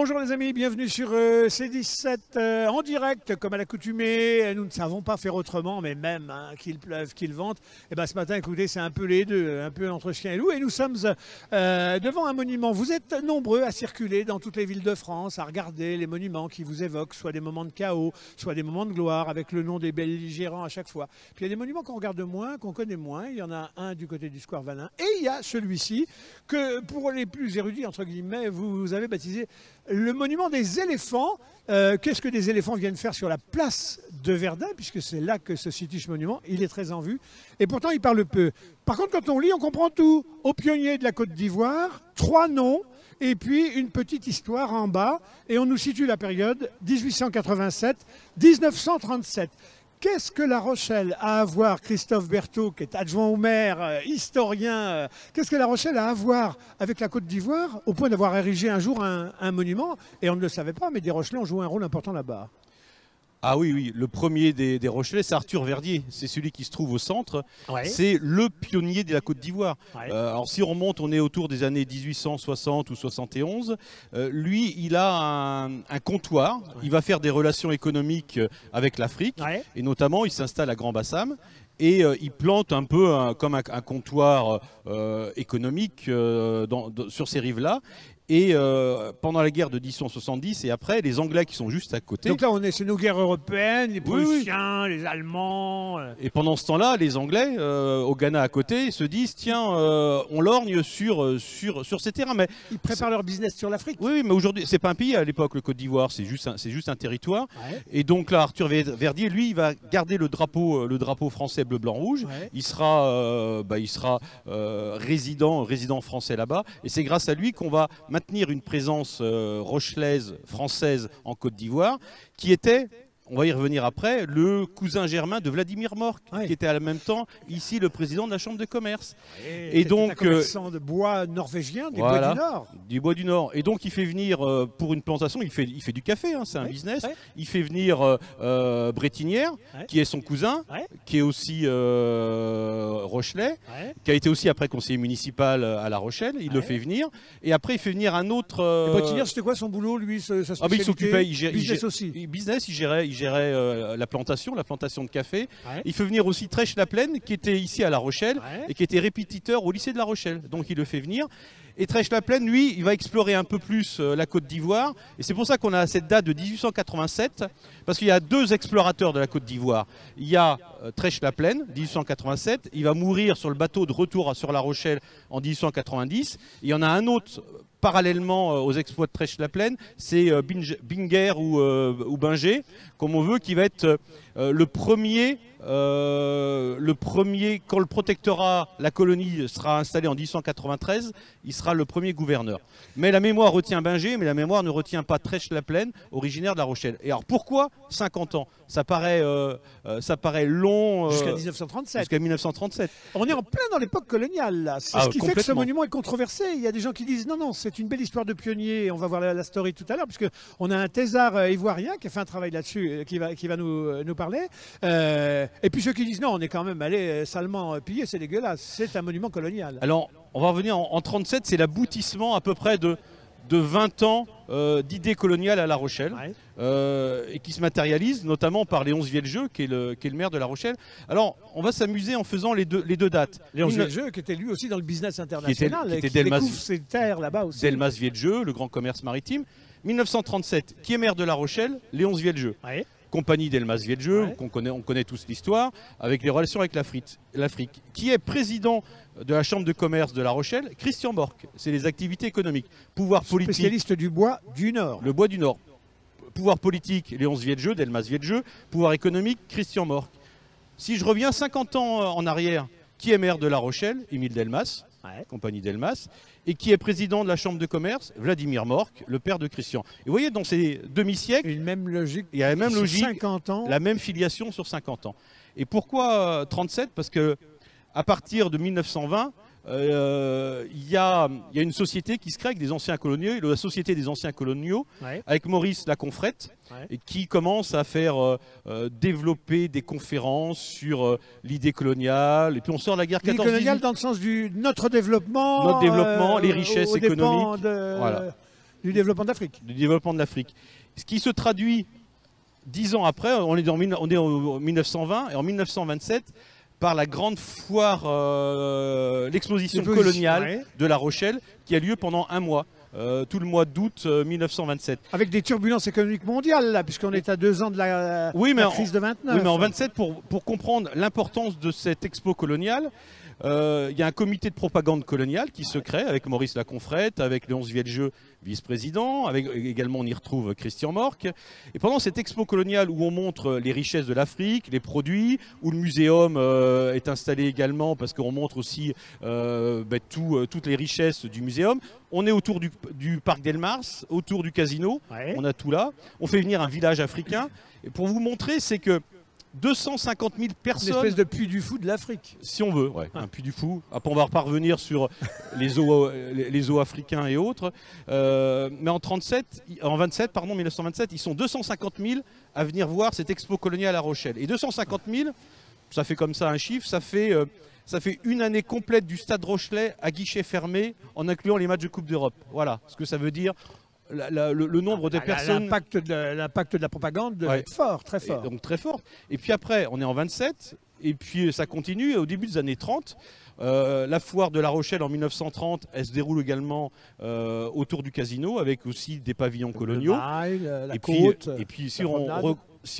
Bonjour les amis, bienvenue sur C17 en direct comme à l'accoutumée. Nous ne savons pas faire autrement, mais même qu'il pleuve, qu'il vente. Et ben ce matin, écoutez, c'est un peu les deux, un peu entre chien et loup. Et nous sommes devant un monument. Vous êtes nombreux à circuler dans toutes les villes de France, à regarder les monuments qui vous évoquent, soit des moments de chaos, soit des moments de gloire, avec le nom des belligérants à chaque fois. Puis il y a des monuments qu'on regarde moins, qu'on connaît moins. Il y en a un du côté du Square Valin. Et il y a celui-ci que, pour les plus érudits, entre guillemets, vous avez baptisé le monument des éléphants. Qu'est-ce que des éléphants viennent faire sur la place de Verdun, puisque c'est là que se situe ce monument. Il est très en vue. Et pourtant, il parle peu. Par contre, quand on lit, on comprend tout. Aux pionniers de la Côte d'Ivoire, 3 noms, et puis une petite histoire en bas. Et on nous situe la période 1887-1937. Qu'est-ce que La Rochelle a à voir, Christophe Berthaud, qui est adjoint au maire, historien, qu'est-ce que La Rochelle a à voir avec la Côte d'Ivoire, au point d'avoir érigé un jour un monument? Et on ne le savait pas, mais des Rochelais ont joué un rôle important là-bas. Ah oui, oui, le premier des Rochelais, c'est Arthur Verdier. C'est celui qui se trouve au centre. Ouais. C'est le pionnier de la Côte d'Ivoire. Ouais. Alors si on remonte, on est autour des années 1860 ou 71. Lui, il a un comptoir. Ouais. Il va faire des relations économiques avec l'Afrique. Ouais. Et notamment, il s'installe à Grand-Bassam. Et il plante un peu comme un comptoir économique sur ces rives-là. Et pendant la guerre de 1870 et après, les Anglais qui sont juste à côté. Donc là, c'est nos guerres européennes, les Prussiens, oui. Les Allemands. Et pendant ce temps-là, les Anglais, au Ghana à côté, se disent tiens, on lorgne sur ces terrains. Mais ils préparent leur business sur l'Afrique. Oui, mais aujourd'hui, c'est pas un pays à l'époque, le Côte d'Ivoire, c'est juste un territoire. Ouais. Et donc là, Arthur Verdier, lui, il va garder le drapeau français bleu, blanc, rouge. Ouais. Il sera résident français là-bas. Et c'est grâce à lui qu'on va maintenir une présence rochelaise, française en Côte d'Ivoire, qui était, on va y revenir après, le cousin germain de Vladimir Mork, ouais. Qui était en même temps ici le président de la Chambre de commerce. Et donc, un commerçant de bois norvégien, des bois du Nord. Du bois du Nord. Et donc il fait venir, pour une plantation, il fait du café, hein, c'est un business. Ouais. Il fait venir Brétinière, qui est son cousin, qui est aussi Rochelais, qui a été aussi après conseiller municipal à La Rochelle. Il le fait venir. Et après, il fait venir un autre... Brétinière, c'était quoi son boulot, lui, sa spécialité? Il s'occupait, il gérait la plantation de café. Ouais. Il fait venir aussi Trèche-la-Plaine, qui était ici à La Rochelle, et qui était répétiteur au lycée de La Rochelle. Donc il le fait venir. Et Trèche-la-Plaine, lui, il va explorer un peu plus la Côte d'Ivoire. Et c'est pour ça qu'on a cette date de 1887, parce qu'il y a 2 explorateurs de la Côte d'Ivoire. Il y a Trèche-la-Plaine, 1887. Il va mourir sur le bateau de retour sur La Rochelle en 1890. Il y en a un autre parallèlement aux exploits de Trèche-la-Plaine, c'est Binger ou Binger, comme on veut, qui va être le premier, quand le protectorat, la colonie sera installée en 1893, il sera le premier gouverneur. Mais la mémoire retient Binger, mais la mémoire ne retient pas Trèche-la-Plaine, originaire de La Rochelle. Et alors pourquoi 50 ans? Ça paraît long. Jusqu'à 1937. Jusqu'à 1937. On est en plein dans l'époque coloniale, là. C'est ce qui fait que ce monument est controversé. Il y a des gens qui disent non, c'est une belle histoire de pionnier. On va voir la story tout à l'heure, puisqu'on a un thésard ivoirien qui a fait un travail là-dessus, qui va nous parler. Et puis ceux qui disent non, on est quand même allé salement piller, c'est dégueulasse. C'est un monument colonial. Alors, on va revenir en 37, c'est l'aboutissement à peu près de 20 ans d'idées coloniales à La Rochelle, et qui se matérialise notamment par Léonce Vieljeux, qui est le maire de La Rochelle. Alors, on va s'amuser en faisant les deux dates. Léonce Vieljeux, qui était lui aussi dans le business international, qui découvre ses terres là-bas aussi. Delmas Vieljeux, le grand commerce maritime. 1937, qui est maire de La Rochelle? Léonce Vieljeux. Compagnie Delmas Vieljeux, on connaît tous l'histoire, avec les relations avec l'Afrique. Qui est président de la Chambre de commerce de La Rochelle? Christian Mork. C'est les activités économiques. Pouvoir politique. Spécialiste du bois du Nord. Le bois du Nord. Pouvoir politique, Léonce Vieljeux, Delmas Vieljeux. Pouvoir économique, Christian Mork. Si je reviens 50 ans en arrière, qui est maire de La Rochelle? Émile Delmas, compagnie Delmas. Et qui est président de la Chambre de commerce? Vladimir Mork, le père de Christian. Et vous voyez, dans ces demi-siècles, il y a la même logique, 50 ans. La même filiation sur 50 ans. Et pourquoi 37? Parce que à partir de 1920, il y a une société qui se crée avec des anciens coloniaux, la Société des anciens coloniaux, avec Maurice Laconfrette, et qui commence à faire développer des conférences sur l'idée coloniale. Et puis on sort de la guerre 14-18. L'idée coloniale dans le sens du notre développement, les richesses économiques. Voilà. Du développement de l'Afrique. Du développement de l'Afrique. Ce qui se traduit 10 ans après, on est en 1920 et en 1927, par la grande foire, l'exposition coloniale de La Rochelle, qui a lieu pendant un mois. Tout le mois d'août 1927. Avec des turbulences économiques mondiales, là, puisqu'on est à 2 ans de la crise de 29. Oui, mais en 27, pour comprendre l'importance de cette expo coloniale, il y a un comité de propagande coloniale qui se crée avec Maurice Laconfrette, avec Léonce Vieljeux, vice-président, avec également on y retrouve Christian Morck. Et pendant cette expo coloniale où on montre les richesses de l'Afrique, les produits, où le muséum est installé également parce qu'on montre aussi toutes les richesses du muséum, on est autour du parc d'Elmars, autour du casino, on a tout là. On fait venir un village africain. Et pour vous montrer, c'est que 250 000 personnes... Une espèce de puits du fou de l'Afrique. Si on veut, un puits du fou. Après, on va reparvenir sur les zoos africains et autres. Mais en 1927, ils sont 250 000 à venir voir cette expo coloniale à Rochelle. Et 250 000, ça fait comme ça un chiffre, ça fait une année complète du Stade Rochelais à guichet fermé, en incluant les matchs de Coupe d'Europe. Voilà ce que ça veut dire. Le nombre de personnes... L'impact de la propagande doit être fort, très fort. Donc très fort. Et puis après, on est en 27, et puis ça continue. Et au début des années 30, la foire de La Rochelle en 1930, elle se déroule également autour du casino, avec aussi des pavillons coloniaux. Et puis si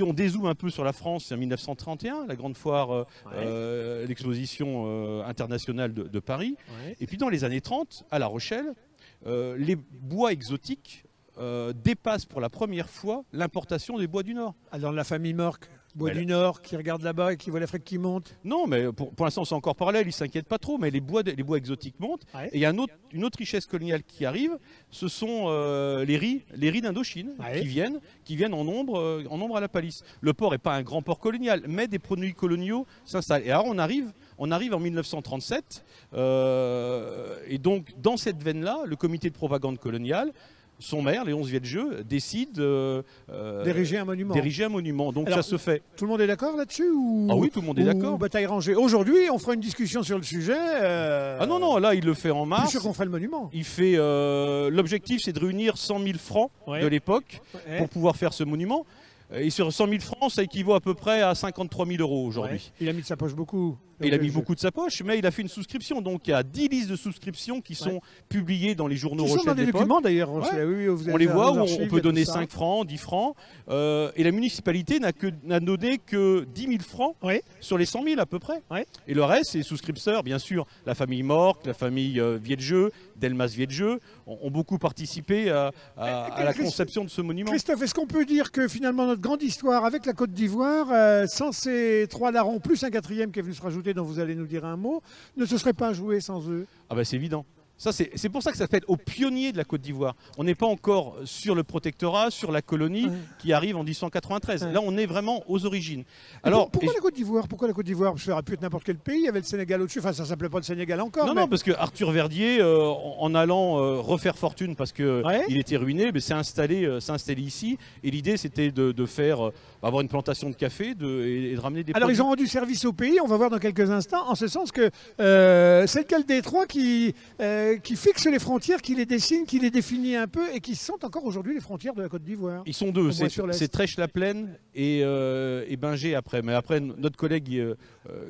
on dézoome un peu sur la France, c'est en 1931, la grande foire, l'exposition internationale de Paris. Et puis dans les années 30, à La Rochelle, les bois exotiques dépassent pour la première fois l'importation des bois du Nord. Alors la famille Morck, bois du Nord, qui regarde là-bas et qui voit l'Afrique qui monte. Non, mais pour l'instant c'est encore parallèle, ils ne s'inquiètent pas trop, mais les bois exotiques montent. Et il y a une autre richesse coloniale qui arrive, ce sont les riz d'Indochine qui viennent en nombre à la Palisse. Le port n'est pas un grand port colonial, mais des produits coloniaux s'installent. Et alors on arrive en 1937, et donc dans cette veine-là, le comité de propagande coloniale, son maire, Léonce Vieljeux, décide d'ériger un monument. Donc alors, ça se fait. Tout le monde est d'accord là-dessus Ah oui, tout le monde est d'accord. Bataille rangée. Aujourd'hui, on fera une discussion sur le sujet. Ah non, là, il le fait en mars. Je suis sûr qu'on fera le monument. Il fait. L'objectif, c'est de réunir 100 000 francs de l'époque pour pouvoir faire ce monument. Et sur 100 000 francs, ça équivaut à peu près à 53 000 € aujourd'hui. Il a mis de sa poche beaucoup. Il a mis beaucoup de sa poche, mais il a fait une souscription. Donc il y a 10 listes de souscriptions qui sont publiées dans les journaux Rochelle. Qui sont dans des documents d'ailleurs. On les voit où on peut donner 5 francs, 10 francs. Et la municipalité n'a donné que 10 000 francs sur les 100 000 à peu près. Et le reste, c'est les souscripteurs, bien sûr. La famille Morck, la famille Vieljeux, Delmas Vieljeux ont beaucoup participé à la conception de ce monument. Christophe, est-ce qu'on peut dire que finalement notre grande histoire avec la Côte d'Ivoire, sans ces 3 larrons, plus un 4e qui est venu se rajouter, dont vous allez nous dire un mot, ne se serait pas joué sans eux? Ah ben c'est évident. C'est pour ça que ça s'appelle aux pionniers de la Côte d'Ivoire. On n'est pas encore sur le protectorat, sur la colonie qui arrive en 1893. Là, on est vraiment aux origines. Alors, pourquoi la Côte d'Ivoire? Pourquoi la Côte d'Ivoire? Ça aurait pu être n'importe quel pays. Il y avait le Sénégal au-dessus. Enfin, ça ne s'appelait pas le Sénégal encore. Non, parce que Arthur Verdier, en allant refaire fortune parce qu'il était ruiné, s'est installé ici. Et l'idée, c'était de faire avoir une plantation de café et de ramener des produits. Alors, ils ont rendu service au pays. On va voir dans quelques instants. En ce sens que c'est lequel des trois qui fixe les frontières, qui les dessine, qui les définit un peu et qui sont encore aujourd'hui les frontières de la Côte d'Ivoire. Ils sont deux, c'est Trèche-la-Plaine et Bingé après. Mais après, notre collègue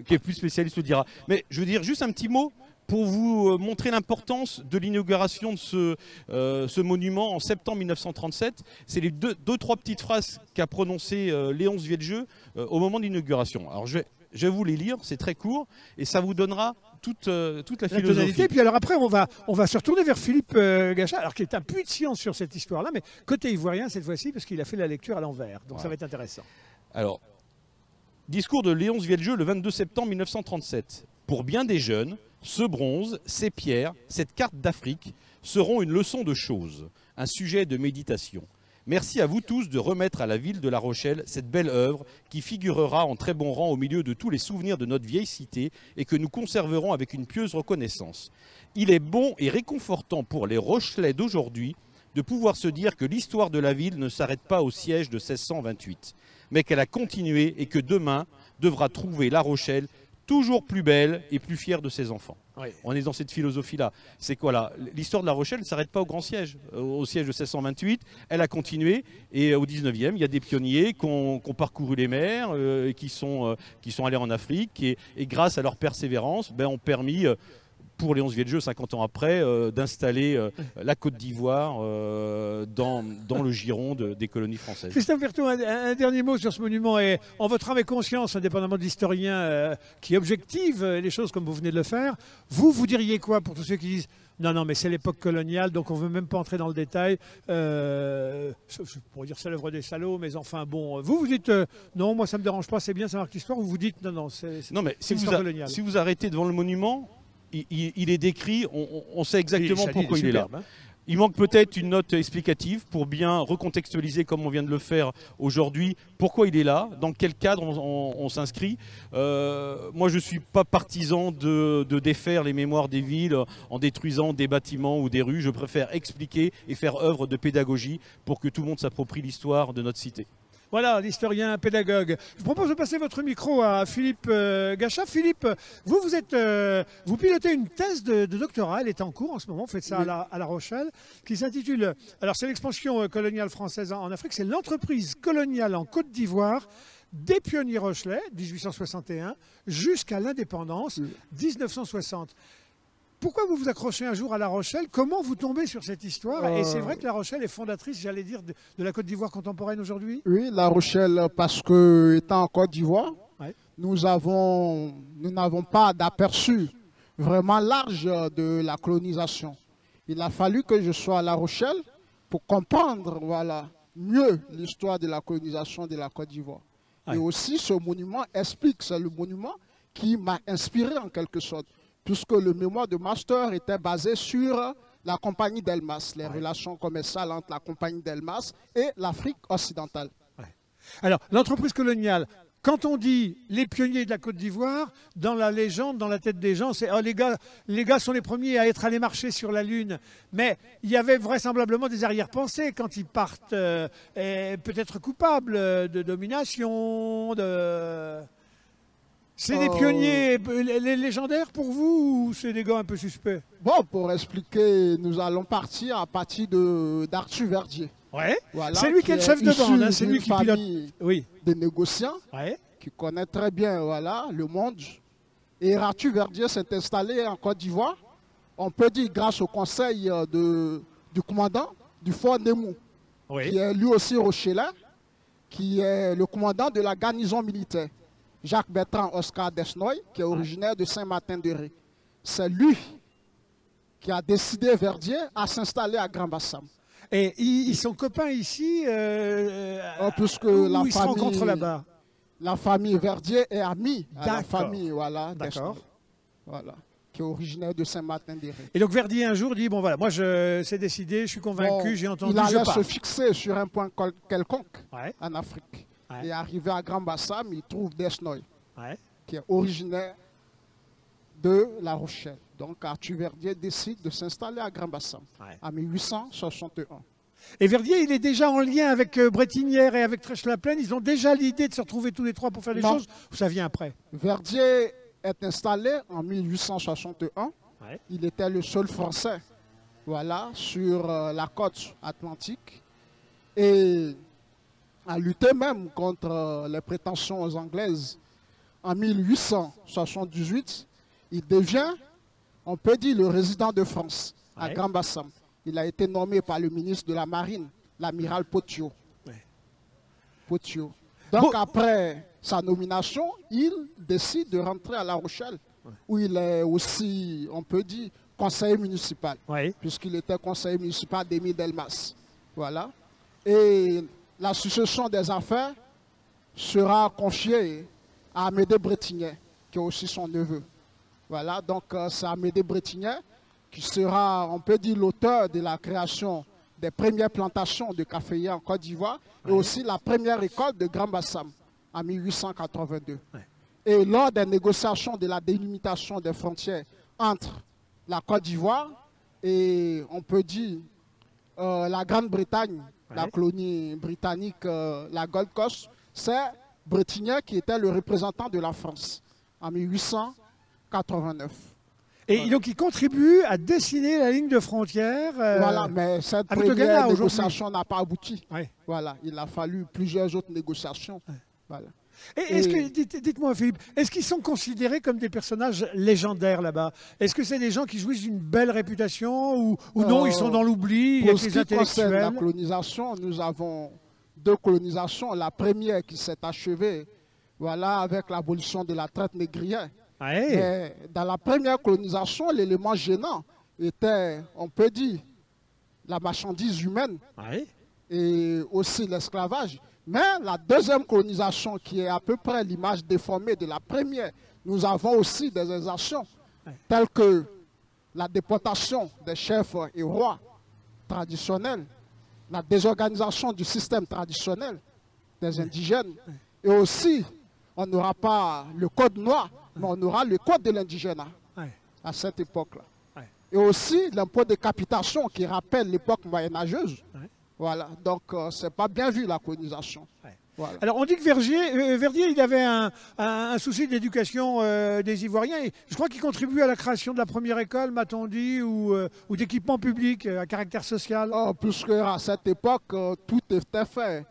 qui est plus spécialiste le dira. Mais je veux dire juste un petit mot pour vous montrer l'importance de l'inauguration de ce monument en septembre 1937. C'est les deux, trois petites phrases qu'a prononcées Léonce Vieljeux au moment de l'inauguration. Alors je vais vous les lire, c'est très court et ça vous donnera toute la philosophie. Et puis alors après, on va se retourner vers Philippe Gachat, alors qui est un puits de science sur cette histoire-là, mais côté ivoirien cette fois-ci, parce qu'il a fait la lecture à l'envers. Donc ça va être intéressant. Alors, discours de Léonce Vieljeux le 22 septembre 1937. Pour bien des jeunes, ce bronze, ces pierres, cette carte d'Afrique seront une leçon de choses, un sujet de méditation. Merci à vous tous de remettre à la ville de La Rochelle cette belle œuvre qui figurera en très bon rang au milieu de tous les souvenirs de notre vieille cité et que nous conserverons avec une pieuse reconnaissance. Il est bon et réconfortant pour les Rochelais d'aujourd'hui de pouvoir se dire que l'histoire de la ville ne s'arrête pas au siège de 1628, mais qu'elle a continué et que demain devra trouver La Rochelle toujours plus belle et plus fière de ses enfants. Oui. On est dans cette philosophie-là. C'est quoi là? L'histoire de La Rochelle ne s'arrête pas au grand siège. Au siège de 1628, elle a continué. Et au 19e, il y a des pionniers qui ont parcouru les mers, et qui sont allés en Afrique. Et grâce à leur persévérance, ont permis, pour Léonce Villejeu, 50 ans après, d'installer la Côte d'Ivoire dans le giron des colonies françaises. Christophe Berthaud, un dernier mot sur ce monument. Et en votre âme et conscience, indépendamment de l'historien qui objective les choses comme vous venez de le faire, vous diriez quoi pour tous ceux qui disent non, mais c'est l'époque coloniale, donc on ne veut même pas entrer dans le détail. Je pourrais dire c'est l'œuvre des salauds, mais enfin bon, vous dites non, moi ça ne me dérange pas, c'est bien, ça marque l'histoire, ou vous dites non, c'est l'histoire coloniale. Si vous arrêtez devant le monument, il est décrit, on sait exactement pourquoi il est là. Hein. Il manque peut-être une note explicative pour bien recontextualiser, comme on vient de le faire aujourd'hui, pourquoi il est là, dans quel cadre on s'inscrit. Moi, je ne suis pas partisan de défaire les mémoires des villes en détruisant des bâtiments ou des rues. Je préfère expliquer et faire œuvre de pédagogie pour que tout le monde s'approprie l'histoire de notre cité. Voilà, l'historien pédagogue. Je vous propose de passer votre micro à Philippe Gachat. Philippe, vous pilotez une thèse de doctorat, elle est en cours en ce moment, vous faites ça à La Rochelle, qui s'intitule, alors c'est l'expansion coloniale française en Afrique, c'est l'entreprise coloniale en Côte d'Ivoire, des pionniers rochelais, 1861, jusqu'à l'indépendance, 1960. Pourquoi vous vous accrochez un jour à La Rochelle? Comment vous tombez sur cette histoire? Et c'est vrai que La Rochelle est fondatrice, j'allais dire, de la Côte d'Ivoire contemporaine aujourd'hui? Oui, La Rochelle, parce que étant en Côte d'Ivoire, ouais. nous n'avons pas d'aperçu vraiment large de la colonisation. Il a fallu que je sois à La Rochelle pour comprendre mieux l'histoire de la colonisation de la Côte d'Ivoire. Ouais. Et aussi, ce monument explique, c'est le monument qui m'a inspiré en quelque sorte, puisque le mémoire de master était basé sur la compagnie d'Elmas, les relations commerciales entre la compagnie d'Elmas et l'Afrique occidentale. Ouais. Alors, l'entreprise coloniale, quand on dit les pionniers de la Côte d'Ivoire, dans la légende, dans la tête des gens, c'est oh, les gars sont les premiers à être allés marcher sur la Lune. Mais il y avait vraisemblablement des arrière-pensées quand ils partent, peut-être coupables de domination, de... C'est des pionniers légendaires pour vous ou c'est des gars un peu suspects? Bon, pour expliquer, nous allons partir à partir d'Arthur Verdier. Ouais. Voilà, c'est lui qui est le chef de bande, hein, c'est lui qui pilote. Oui. Des négociants, qui connaît très bien le monde. Et Arthur Verdier s'est installé en Côte d'Ivoire, on peut dire grâce au conseil du commandant du fort Nemou, qui est lui aussi rochelais, qui est le commandant de la garnison militaire. Jacques Bertrand Oscar Desnoy, qui est originaire de Saint-Martin-de-Ré. C'est lui qui a décidé, Verdier, à s'installer à Grand-Bassam. Et ils sont copains ici, puisque ils se rencontrent là-bas. La famille Verdier est amie à la famille Desnoy, qui est originaire de Saint-Martin-de-Ré. Et donc Verdier un jour dit, bon voilà, moi c'est décidé, je suis convaincu, j'ai entendu, il allait se fixer sur un point quelconque en Afrique. Ouais. Et arrivé à Grand-Bassam, il trouve Desnoy, qui est originaire de La Rochelle. Donc Arthur Verdier décide de s'installer à Grand-Bassam en 1861. Et Verdier, il est déjà en lien avec Bretignières et avec Trèche-la-Plaine. Ils ont déjà l'idée de se retrouver tous les trois pour faire des choses, ou ça vient après? Verdier est installé en 1861. Il était le seul Français sur la côte atlantique. Et a lutté même contre les prétentions anglaises. En 1878, il devient, on peut dire, le résident de France à Grand-Bassam. Il a été nommé par le ministre de la Marine, l'amiral Potiot. Donc après sa nomination, il décide de rentrer à La Rochelle, où il est aussi, on peut dire, conseiller municipal, puisqu'il était conseiller municipal d'Émile Delmas. Voilà. Et la succession des affaires sera confiée à Amédée Bretignier, qui est aussi son neveu. Voilà, donc c'est Amédée Bretignier qui sera, on peut dire, l'auteur de la création des premières plantations de caféiers en Côte d'Ivoire et aussi la première école de Grand-Bassam en 1882. Et lors des négociations de la délimitation des frontières entre la Côte d'Ivoire et, on peut dire, la Grande-Bretagne, la colonie britannique, la Gold Coast, c'est Bretignier qui était le représentant de la France en 1889. Et donc, il contribue à dessiner la ligne de frontière. Voilà, mais cette première négociation n'a pas abouti. Ouais. Voilà, il a fallu plusieurs autres négociations. Ouais. Voilà. Dites-moi, Philippe, est-ce qu'ils sont considérés comme des personnages légendaires là-bas? Est-ce que c'est des gens qui jouissent d'une belle réputation ou non, ils sont dans l'oubli? Pour ce qui concerne la colonisation, nous avons 2 colonisations. La première qui s'est achevée, voilà, avec l'abolition de la traite négrière. Mais dans la première colonisation, l'élément gênant était, on peut dire, la marchandise humaine et aussi l'esclavage. Mais la deuxième colonisation, qui est à peu près l'image déformée de la première, nous avons aussi des exactions telles que la déportation des chefs et rois traditionnels, la désorganisation du système traditionnel des indigènes et aussi, on n'aura pas le code noir, mais on aura le code de l'indigénat à cette époque-là. Et aussi l'impôt de capitation qui rappelle l'époque moyenâgeuse. Voilà, donc c'est pas bien vu la colonisation. Voilà. Alors on dit que Verdier il avait un souci d'éducation des Ivoiriens. Et je crois qu'il contribue à la création de la première école, m'a-t-on dit, ou d'équipements publics à caractère social. Puisque à cette époque, tout était fait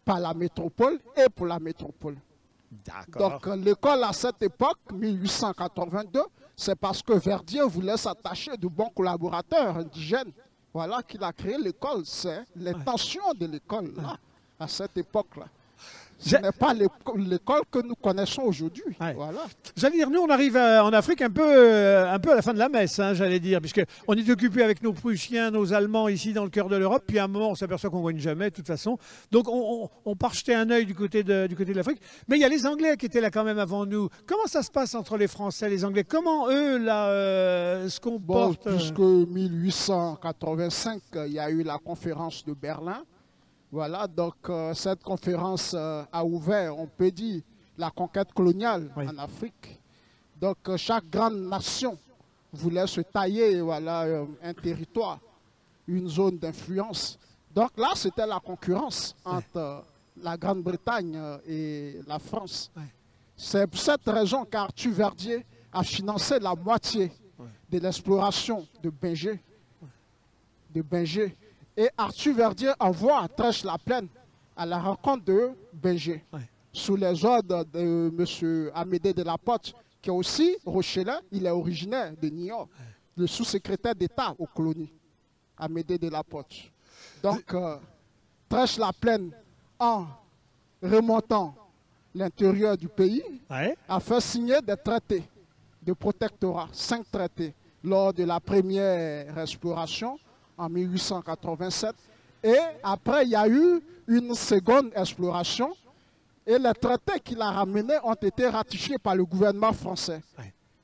par la métropole et pour la métropole. Donc l'école à cette époque, 1882, c'est parce que Verdier voulait s'attacher de bons collaborateurs indigènes. Voilà qu'il a créé l'école. C'est l'intention de l'école là, à cette époque-là. Ce n'est pas l'école que nous connaissons aujourd'hui. Voilà. J'allais dire, nous on arrive en Afrique un peu à la fin de la messe, hein, j'allais dire, puisqu'on est occupé avec nos Prussiens, nos Allemands ici dans le cœur de l'Europe, puis à un moment on s'aperçoit qu'on ne gagne jamais de toute façon. Donc on part jeter un œil du côté de l'Afrique. Mais il y a les Anglais qui étaient là quand même avant nous. Comment ça se passe entre les Français et les Anglais? Comment eux là se comportent? Puisque 1885, il y a eu la conférence de Berlin. Voilà, donc cette conférence a ouvert, on peut dire, la conquête coloniale en Afrique. Donc chaque grande nation voulait se tailler un territoire, une zone d'influence. Donc là, c'était la concurrence entre la Grande-Bretagne et la France. C'est pour cette raison qu'Arthur Verdier a financé la moitié de l'exploration de Binger. Et Arthur Verdier envoie Trèche-la-Plaine à la rencontre de Binger, sous les ordres de M. Amédée de la Porte, qui est aussi Rochelais, il est originaire de Niort, le sous-secrétaire d'État aux colonies, Amédée de la Porte. Donc, Trèche-la-Plaine, en remontant l'intérieur du pays, a fait signer des traités de protectorat, 5 traités, lors de la première exploration, en 1887. Et après, il y a eu une seconde exploration et les traités qu'il a ramenés ont été ratifiés par le gouvernement français.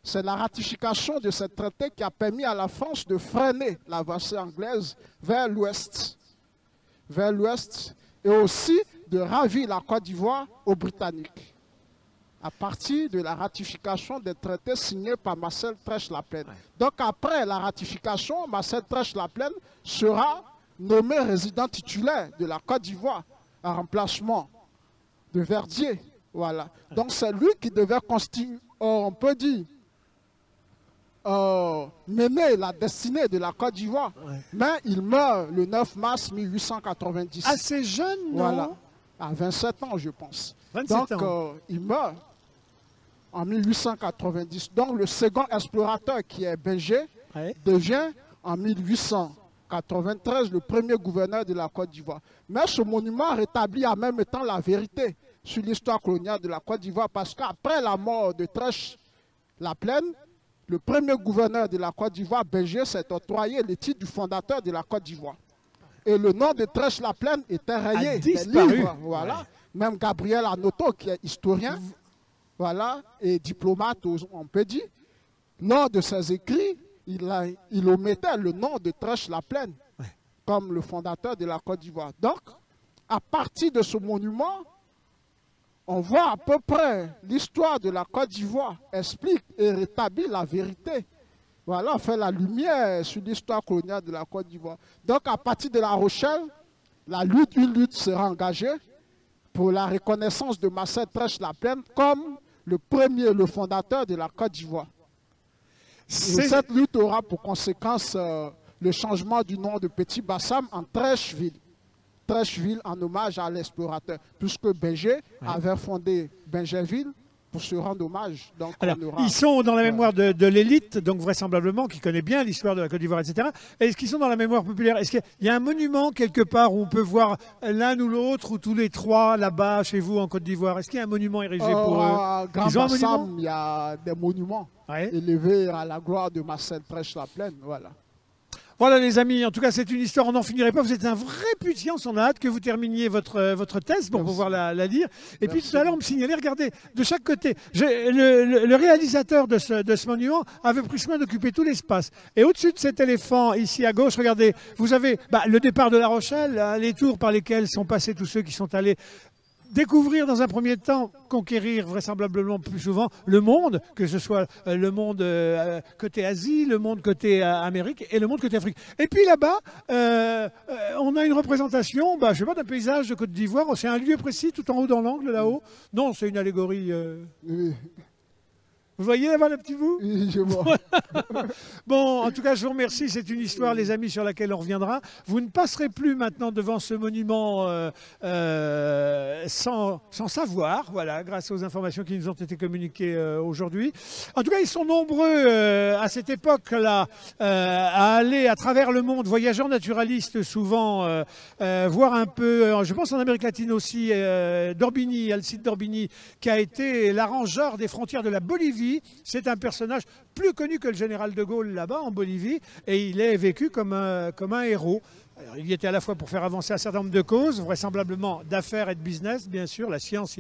C'est la ratification de ces traités qui a permis à la France de freiner l'avancée anglaise vers l'ouest. Et aussi de ravir la Côte d'Ivoire aux Britanniques. À partir de la ratification des traités signés par Marcel Trèche-la-Plaine. Donc après la ratification, Marcel Trèche-la-Plaine sera nommé résident titulaire de la Côte d'Ivoire en remplacement de Verdier. Voilà. Donc c'est lui qui devait constituer, on peut dire, mener la destinée de la Côte d'Ivoire. Mais il meurt le 9 mars 1890. Assez jeune, non? Voilà. À 27 ans, je pense. 27 ans. Il meurt en 1890. Donc le second explorateur qui est Binger devient en 1893 le premier gouverneur de la Côte d'Ivoire. Mais ce monument rétablit en même temps la vérité sur l'histoire coloniale de la Côte d'Ivoire parce qu'après la mort de Trèche-la-Plaine, le premier gouverneur de la Côte d'Ivoire, Binger, s'est octroyé le titre du fondateur de la Côte d'Ivoire. Et le nom de Trèche-la-Plaine était rayé des livres. Voilà. Même Gabriel Anoto, qui est historien, voilà, et diplomate, on peut dire, lors de ses écrits, il omettait le nom de Trèche-la-Plaine comme le fondateur de la Côte d'Ivoire. Donc, à partir de ce monument, on voit à peu près l'histoire de la Côte d'Ivoire, explique et rétablit la vérité. Voilà, on fait la lumière sur l'histoire coloniale de la Côte d'Ivoire. Donc, à partir de La Rochelle, une lutte sera engagée pour la reconnaissance de Marcel Trèche-la-Plaine comme le premier, le fondateur de la Côte d'Ivoire. Cette lutte aura pour conséquence le changement du nom de Petit Bassam en Trècheville. Trècheville en hommage à l'explorateur, puisque Béger avait fondé Bingerville pour se rendre hommage. Donc alors, ils sont dans la mémoire de l'élite, donc vraisemblablement, qui connaît bien l'histoire de la Côte d'Ivoire, etc. Est-ce qu'ils sont dans la mémoire populaire? Est-ce qu'il y a un monument quelque part où on peut voir l'un ou l'autre, ou tous les trois, là-bas, chez vous, en Côte d'Ivoire? Est-ce qu'il y a un monument érigé pour eux? À Grand Bassam, il y a des monuments élevés à la gloire de Marcel Trèche-la-Plaine, voilà. Voilà les amis, en tout cas c'est une histoire, on n'en finirait pas, vous êtes un vrai puits de science, on a hâte que vous terminiez votre thèse pour pouvoir la lire. Et puis tout à l'heure on me signalait, regardez, de chaque côté, le réalisateur de ce monument avait pris soin d'occuper tout l'espace. Et au-dessus de cet éléphant, ici à gauche, regardez, vous avez le départ de La Rochelle, les tours par lesquelles sont passés tous ceux qui sont allés découvrir dans un premier temps, conquérir vraisemblablement plus souvent le monde, que ce soit le monde côté Asie, le monde côté Amérique et le monde côté Afrique. Et puis là-bas, on a une représentation, je sais pas, d'un paysage de Côte d'Ivoire. C'est un lieu précis tout en haut dans l'angle là-haut. Non, c'est une allégorie. Vous voyez là-bas le petit bout? Oui, je vois. Bon, en tout cas, je vous remercie. C'est une histoire, les amis, sur laquelle on reviendra. Vous ne passerez plus maintenant devant ce monument sans savoir, voilà, grâce aux informations qui nous ont été communiquées aujourd'hui. En tout cas, ils sont nombreux à cette époque-là à aller à travers le monde, voyageurs naturalistes souvent, voir un peu, je pense en Amérique latine aussi, d'Orbigny, Alcide d'Orbigny, qui a été l'arrangeur des frontières de la Bolivie. C'est un personnage plus connu que le général de Gaulle là-bas en Bolivie et il est vécu comme un héros. Alors, il y était à la fois pour faire avancer un certain nombre de causes, vraisemblablement d'affaires et de business, bien sûr. La science,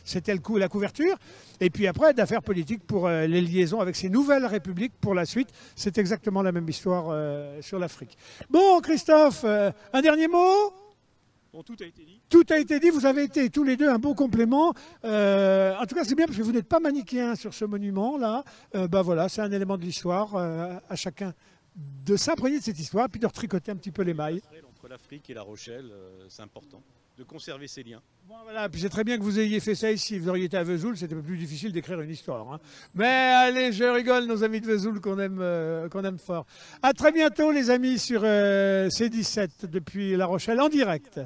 c'était la couverture. Et puis après, d'affaires politiques pour les liaisons avec ces nouvelles républiques pour la suite. C'est exactement la même histoire sur l'Afrique. Bon, Christophe, un dernier mot? Bon, tout a été dit. Tout a été dit, vous avez été tous les deux un beau complément. En tout cas, c'est bien parce que vous n'êtes pas manichéens sur ce monument-là. Voilà, c'est un élément de l'histoire. À chacun de s'imprégner de cette histoire, puis de retricoter un petit peu les mailles. Entre l'Afrique et La Rochelle, c'est important de conserver ces liens. Bon, voilà, puis c'est très bien que vous ayez fait ça ici. Vous auriez été à Vesoul, c'était un peu plus difficile d'écrire une histoire. Hein. Mais allez, je rigole, nos amis de Vesoul qu'on aime fort. À très bientôt, les amis, sur C17 depuis La Rochelle en direct.